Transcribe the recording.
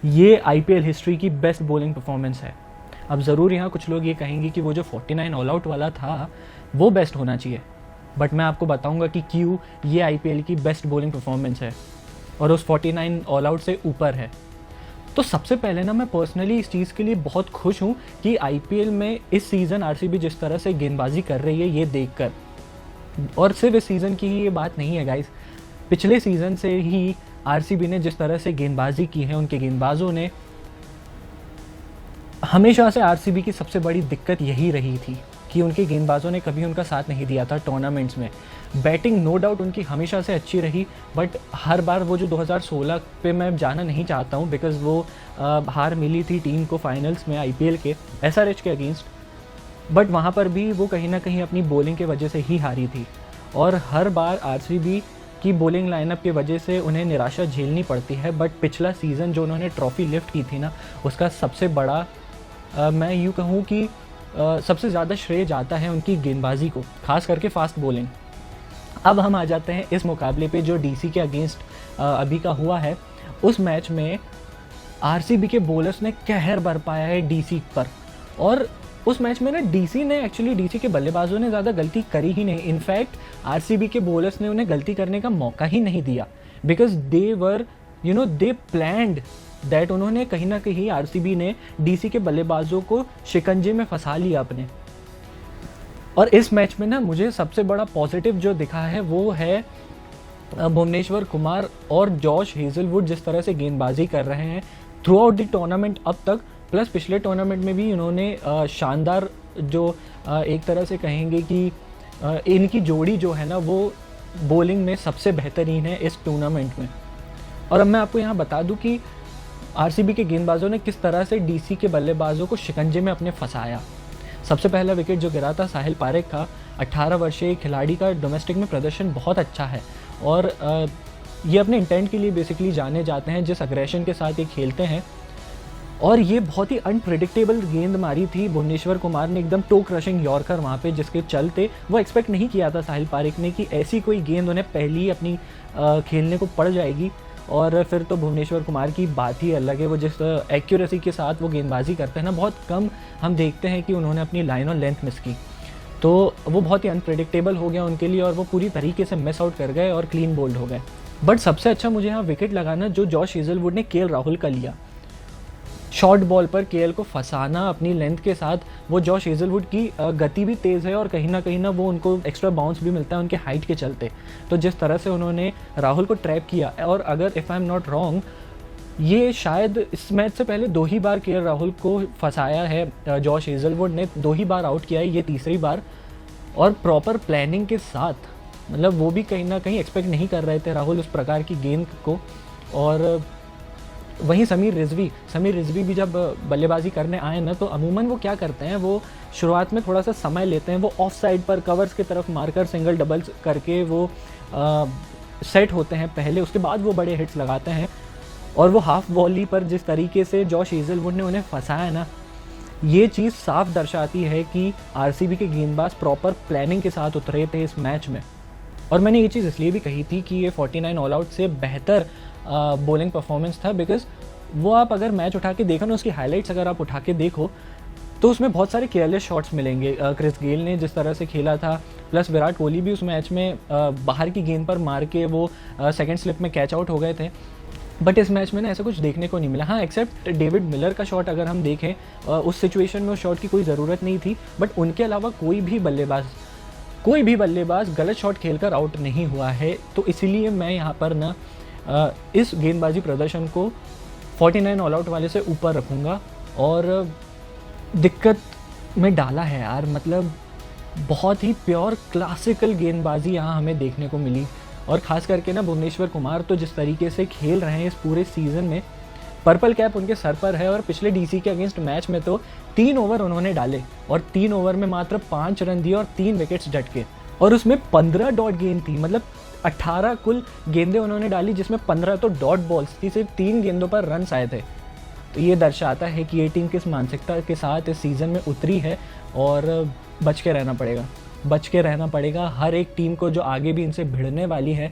ये IPL history की best bowling performance है। अब ज़रूर यहाँ कुछ लोग ये कहेंगे कि वो जो 49 ऑल आउट वाला था वो बेस्ट होना चाहिए, बट मैं आपको बताऊंगा कि क्यों ये आईपीएल की बेस्ट बॉलिंग परफॉर्मेंस है और उस 49 ऑल आउट से ऊपर है। तो सबसे पहले ना मैं पर्सनली इस चीज़ के लिए बहुत खुश हूँ कि आईपीएल में इस सीज़न आरसीबी जिस तरह से गेंदबाजी कर रही है ये देखकर। और सिर्फ इस सीज़न की ही ये बात नहीं है गाइस, पिछले सीज़न से ही आरसीबी ने जिस तरह से गेंदबाजी की है, उनके गेंदबाजों ने, हमेशा से आरसीबी की सबसे बड़ी दिक्कत यही रही थी कि उनके गेंदबाजों ने कभी उनका साथ नहीं दिया था टूर्नामेंट्स में। बैटिंग नो डाउट उनकी हमेशा से अच्छी रही, बट हर बार वो जो 2016 पे मैं जाना नहीं चाहता हूँ बिकॉज़ वो हार मिली थी टीम को फाइनल्स में आईपीएल के एसआरएच के अगेंस्ट, बट वहाँ पर भी वो कहीं ना कहीं अपनी बॉलिंग की वजह से ही हारी थी। और हर बार आरसीबी की बॉलिंग लाइनअप की वजह से उन्हें निराशा झेलनी पड़ती है। बट पिछला सीज़न जो उन्होंने ट्रॉफी लिफ्ट की थी ना, उसका सबसे बड़ा मैं यूँ कहूँ कि सबसे ज़्यादा श्रेय जाता है उनकी गेंदबाजी को, खास करके फास्ट बॉलिंग। अब हम आ जाते हैं इस मुकाबले पे जो डीसी के अगेंस्ट अभी का हुआ है। उस मैच में आरसीबी के बॉलर्स ने कहर बरपाया है डीसी पर, और उस मैच में ना डीसी के बल्लेबाजों ने ज़्यादा गलती करी ही नहीं। इनफैक्ट आरसीबी के बॉलर्स ने उन्हें गलती करने का मौका ही नहीं दिया बिकॉज दे प्लान्ड दैट। उन्होंने कहीं ना कहीं आरसीबी ने डीसी के बल्लेबाजों को शिकंजे में फंसा लिया अपने। और इस मैच में ना मुझे सबसे बड़ा पॉजिटिव जो दिखा है वो है भुवनेश्वर कुमार और जॉश हेजलवुड जिस तरह से गेंदबाजी कर रहे हैं थ्रू आउट द टूर्नामेंट अब तक, प्लस पिछले टूर्नामेंट में भी इन्होंने शानदार जो एक तरह से कहेंगे कि इनकी जोड़ी जो है ना वो बॉलिंग में सबसे बेहतरीन है इस टूर्नामेंट में। और अब मैं आपको यहाँ बता दूँ कि आरसीबी के गेंदबाजों ने किस तरह से डीसी के बल्लेबाजों को शिकंजे में अपने फंसाया। सबसे पहला विकेट जो गिरा था साहिल पारेख का, 18 वर्षीय खिलाड़ी का डोमेस्टिक में प्रदर्शन बहुत अच्छा है और ये अपने इंटेंट के लिए बेसिकली जाने जाते हैं, जिस अग्रेशन के साथ ये खेलते हैं। और ये बहुत ही अनप्रिडिक्टेबल गेंद मारी थी भुवनेश्वर कुमार ने, एकदम टो क्रशिंग यॉर्कर वहाँ पे, जिसके चलते वो एक्सपेक्ट नहीं किया था साहिल पारेख ने कि ऐसी कोई गेंद उन्हें पहली अपनी खेलने को पड़ जाएगी। और फिर तो भुवनेश्वर कुमार की बात ही अलग है, वो जिस एक्यूरेसी के साथ वो गेंदबाजी करते हैं ना, बहुत कम हम देखते हैं कि उन्होंने अपनी लाइन और लेंथ मिस की। तो वो बहुत ही अनप्रेडिक्टेबल हो गया उनके लिए और वो पूरी तरीके से मिस आउट कर गए और क्लीन बोल्ड हो गए। बट सबसे अच्छा मुझे यहाँ विकेट लगाना जो जॉश हेजलवुड ने केएल राहुल का लिया, शॉर्ट बॉल पर केएल को फंसाना अपनी लेंथ के साथ। वो जॉश हेजलवुड की गति भी तेज़ है और कहीं ना वो उनको एक्स्ट्रा बाउंस भी मिलता है उनके हाइट के चलते। तो जिस तरह से उन्होंने राहुल को ट्रैप किया, और अगर if I am not wrong ये शायद इस मैच से पहले 2 ही बार केएल राहुल को फंसाया है जॉश हेजलवुड ने, 2 ही बार आउट किया है, ये तीसरी बार। और प्रॉपर प्लानिंग के साथ, मतलब वो भी कहीं ना कहीं एक्सपेक्ट नहीं कर रहे थे राहुल उस प्रकार की गेंद को। और वहीं समीर रिजवी भी जब बल्लेबाजी करने आए ना, तो अमूमन वो क्या करते हैं, वो शुरुआत में थोड़ा सा समय लेते हैं, वो ऑफ साइड पर कवर्स की तरफ मारकर सिंगल डबल्स करके वो सेट होते हैं पहले, उसके बाद वो बड़े हिट्स लगाते हैं। और वो हाफ वॉली पर जिस तरीके से जॉश हेजलवुड ने उन्हें फंसाया ना, ये चीज़ साफ दर्शाती है कि आरसीबी के गेंदबाज प्रॉपर प्लानिंग के साथ उतरे थे इस मैच में। और मैंने ये चीज़ इसलिए भी कही थी कि ये 49 ऑल आउट से बेहतर बॉलिंग परफॉर्मेंस था बिकॉज वो आप अगर मैच उठा के देखो ना, उसकी हाइलाइट्स अगर आप उठा के देखो तो उसमें बहुत सारे केयरलेस शॉट्स मिलेंगे। क्रिस गेल ने जिस तरह से खेला था, प्लस विराट कोहली भी उस मैच में बाहर की गेंद पर मार के वो सेकंड स्लिप में कैच आउट हो गए थे। बट इस मैच में ना ऐसा कुछ देखने को नहीं मिला। हाँ, एक्सेप्ट डेविड मिलर का शॉट अगर हम देखें, उस सिचुएशन में उस शॉट की कोई ज़रूरत नहीं थी, बट उनके अलावा कोई भी बल्लेबाज गलत शॉट खेलकर आउट नहीं हुआ है। तो इसीलिए मैं यहाँ पर ना इस गेंदबाजी प्रदर्शन को 49 ऑल आउट वाले से ऊपर रखूँगा। और दिक्कत में डाला है यार, मतलब बहुत ही प्योर क्लासिकल गेंदबाजी यहाँ हमें देखने को मिली। और ख़ास करके ना भुवनेश्वर कुमार तो जिस तरीके से खेल रहे हैं इस पूरे सीज़न में, पर्पल कैप उनके सर पर है। और पिछले डीसी के अगेंस्ट मैच में तो 3 ओवर उन्होंने डाले और 3 ओवर में मात्र 5 रन दिए और 3 विकेट्स झटके, और उसमें 15 डॉट गेंद थी। मतलब 18 कुल गेंदें उन्होंने डाली जिसमें 15 तो डॉट बॉल्स थी, सिर्फ 3 गेंदों पर रन आए थे। तो ये दर्शाता है कि ये टीम किस मानसिकता के साथ इस सीज़न में उतरी है और बच के रहना पड़ेगा। हर एक टीम को जो आगे भी इनसे भिड़ने वाली है